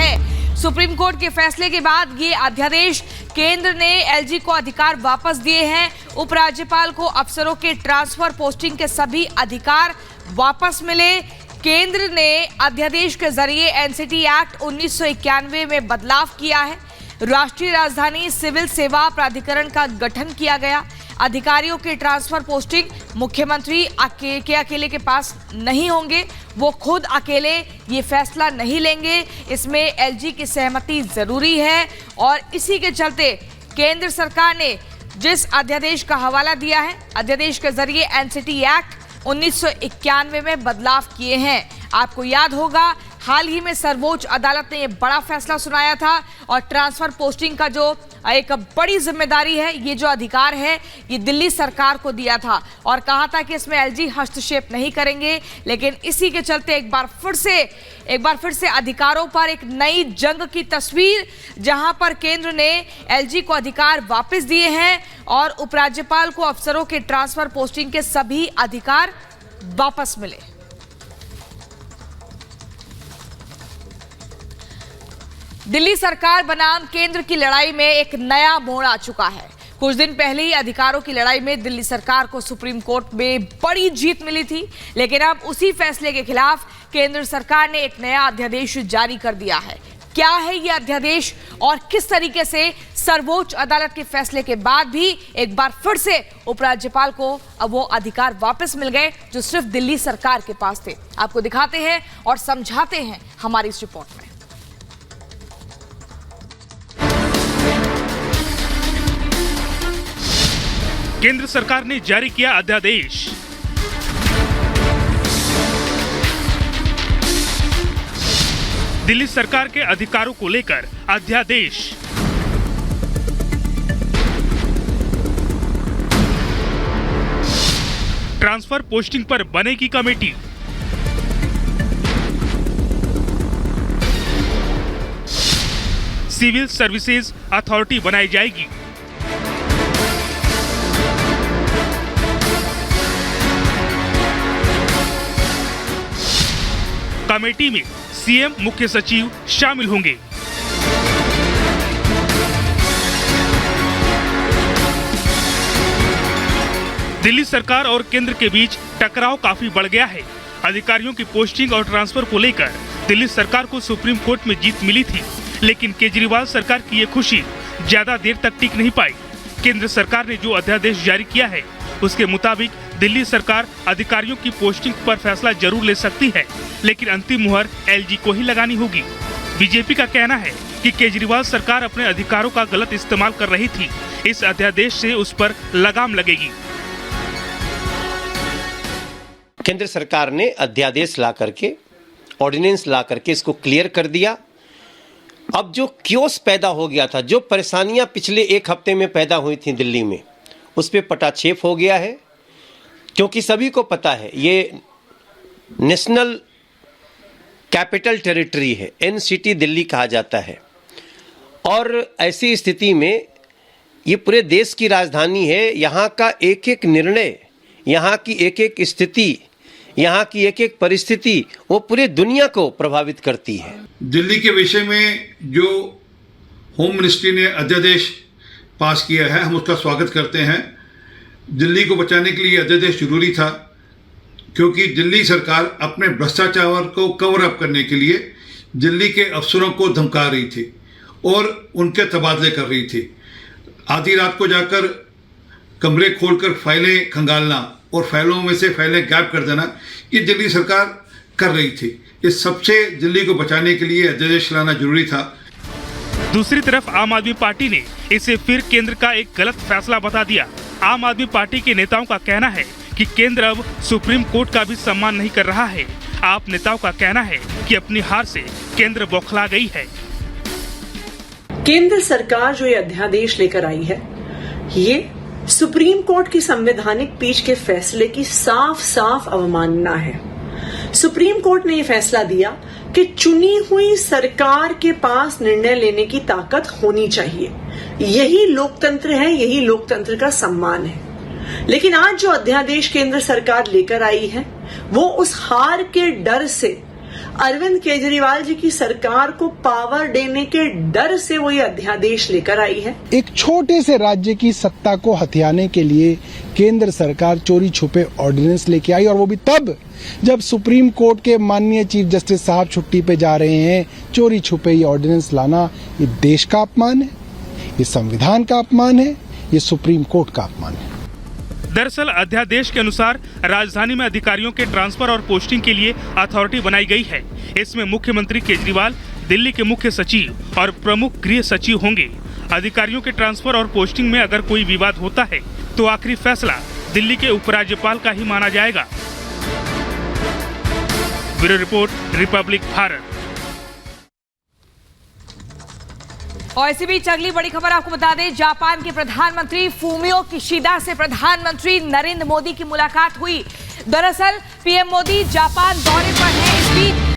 है। Supreme court के फैसले के बाद ये अध्यादेश केंद्र ने एलजी को अधिकार वापस दिए हैं। उपराज्यपाल को अफसरों के ट्रांसफर पोस्टिंग के सभी अधिकार वापस मिले। केंद्र ने अध्यादेश के जरिए एनसीटी एक्ट 1991 में बदलाव किया है। राष्ट्रीय राजधानी सिविल सेवा प्राधिकरण का गठन किया गया। अधिकारियों के ट्रांसफर पोस्टिंग मुख्यमंत्री अकेले के पास नहीं होंगे, वो खुद अकेले ये फैसला नहीं लेंगे। इसमें एलजी की सहमति जरूरी है और इसी के चलते केंद्र सरकार ने जिस अध्यादेश का हवाला दिया है, अध्यादेश के जरिए एनसीटी एक्ट 1991 में बदलाव किए हैं। आपको याद होगा हाल ही में सर्वोच्च अदालत ने यह बड़ा फैसला सुनाया था और ट्रांसफर पोस्टिंग का जो एक बड़ी जिम्मेदारी है, ये जो अधिकार है, ये दिल्ली सरकार को दिया था और कहा था कि इसमें एलजी हस्तक्षेप नहीं करेंगे। लेकिन इसी के चलते एक बार फिर से अधिकारों पर एक नई जंग की तस्वीर, जहां पर केंद्र ने एलजी को अधिकार वापस दिए हैं और उपराज्यपाल को अफसरों के ट्रांसफर पोस्टिंग के सभी अधिकार वापस मिले। दिल्ली सरकार बनाम केंद्र की लड़ाई में एक नया मोड़ आ चुका है। कुछ दिन पहले ही अधिकारों की लड़ाई में दिल्ली सरकार को सुप्रीम कोर्ट में बड़ी जीत मिली थी, लेकिन अब उसी फैसले के खिलाफ केंद्र सरकार ने एक नया अध्यादेश जारी कर दिया है। क्या है यह अध्यादेश और किस तरीके से सर्वोच्च अदालत के फैसले के बाद भी एक बार फिर से उपराज्यपाल को अब वो अधिकार वापस मिल गए जो सिर्फ दिल्ली सरकार के पास थे। आपको दिखाते हैं और समझाते हैं हमारी इस रिपोर्ट में। केंद्र सरकार ने जारी किया अध्यादेश। दिल्ली सरकार के अधिकारों को लेकर अध्यादेश। ट्रांसफर पोस्टिंग पर बनेगी कमेटी। सिविल सर्विसेज अथॉरिटी बनाई जाएगी। कमेटी में सीएम, मुख्य सचिव शामिल होंगे। दिल्ली सरकार और केंद्र के बीच टकराव काफी बढ़ गया है। अधिकारियों की पोस्टिंग और ट्रांसफर को लेकर दिल्ली सरकार को सुप्रीम कोर्ट में जीत मिली थी, लेकिन केजरीवाल सरकार की ये खुशी ज्यादा देर तक टिक नहीं पाई। केंद्र सरकार ने जो अध्यादेश जारी किया है, उसके मुताबिक दिल्ली सरकार अधिकारियों की पोस्टिंग पर फैसला जरूर ले सकती है, लेकिन अंतिम मुहर एलजी को ही लगानी होगी। बीजेपी का कहना है कि केजरीवाल सरकार अपने अधिकारों का गलत इस्तेमाल कर रही थी। इस अध्यादेश से उस पर लगाम लगेगी। केंद्र सरकार ने अध्यादेश ला करके, ऑर्डिनेंस ला करके इसको क्लियर कर दिया। अब जो क्योस पैदा हो गया था, जो परेशानियां पिछले एक हफ्ते में पैदा हुई थी दिल्ली में, उस पर पटाक्षेप हो गया है। क्योंकि सभी को पता है ये नेशनल कैपिटल टेरिटरी है, एनसीटी दिल्ली कहा जाता है, और ऐसी स्थिति में ये पूरे देश की राजधानी है। यहाँ का एक एक निर्णय, यहाँ की एक एक स्थिति, यहाँ की एक एक परिस्थिति वो पूरे दुनिया को प्रभावित करती है। दिल्ली के विषय में जो होम मिनिस्ट्री ने अध्यादेश पास किया है, हम उसका स्वागत करते हैं। दिल्ली को बचाने के लिए अध्यादेश जरूरी था, क्योंकि दिल्ली सरकार अपने भ्रष्टाचार को कवर अप करने के लिए दिल्ली के अफसरों को धमका रही थी और उनके तबादले कर रही थी। आधी रात को जाकर कमरे खोलकर फाइलें खंगालना और फाइलों में से फाइलें गायब कर देना, ये दिल्ली सरकार कर रही थी। इस सबसे दिल्ली को बचाने के लिए अध्यादेश लाना जरूरी था। दूसरी तरफ आम आदमी पार्टी ने इसे फिर केंद्र का एक गलत फैसला बता दिया। आम आदमी पार्टी के नेताओं का कहना है कि केंद्र अब सुप्रीम कोर्ट का भी सम्मान नहीं कर रहा है। आप नेताओं का कहना है कि अपनी हार से केंद्र बौखला गई है। केंद्र सरकार जो ये अध्यादेश लेकर आई है, ये सुप्रीम कोर्ट की संवैधानिक पीठ के फैसले की साफ साफ अवमानना है। सुप्रीम कोर्ट ने यह फैसला दिया कि चुनी हुई सरकार के पास निर्णय लेने की ताकत होनी चाहिए। यही लोकतंत्र है, यही लोकतंत्र का सम्मान है। लेकिन आज जो अध्यादेश केंद्र सरकार लेकर आई है, वो उस हार के डर से अरविंद केजरीवाल जी की सरकार को पावर देने के डर से वो ये अध्यादेश लेकर आई है। एक छोटे से राज्य की सत्ता को हथियाने के लिए केंद्र सरकार चोरी छुपे ऑर्डिनेंस लेके आई, और वो भी तब जब सुप्रीम कोर्ट के माननीय चीफ जस्टिस साहब छुट्टी पे जा रहे हैं। चोरी छुपे ये ऑर्डिनेंस लाना ये देश का अपमान है, ये संविधान का अपमान है, ये सुप्रीम कोर्ट का अपमान है। दरअसल अध्यादेश के अनुसार राजधानी में अधिकारियों के ट्रांसफर और पोस्टिंग के लिए अथॉरिटी बनाई गई है। इसमें मुख्यमंत्री केजरीवाल, दिल्ली के मुख्य सचिव और प्रमुख गृह सचिव होंगे। अधिकारियों के ट्रांसफर और पोस्टिंग में अगर कोई विवाद होता है तो आखिरी फैसला दिल्ली के उपराज्यपाल का ही माना जाएगा। Bureau report, Republic Bharat. और इसी बीच अगली बड़ी खबर आपको बता दें, जापान के प्रधानमंत्री फूमियो किशिदा से प्रधानमंत्री नरेंद्र मोदी की मुलाकात हुई। दरअसल पीएम मोदी जापान दौरे पर हैं। इस बीच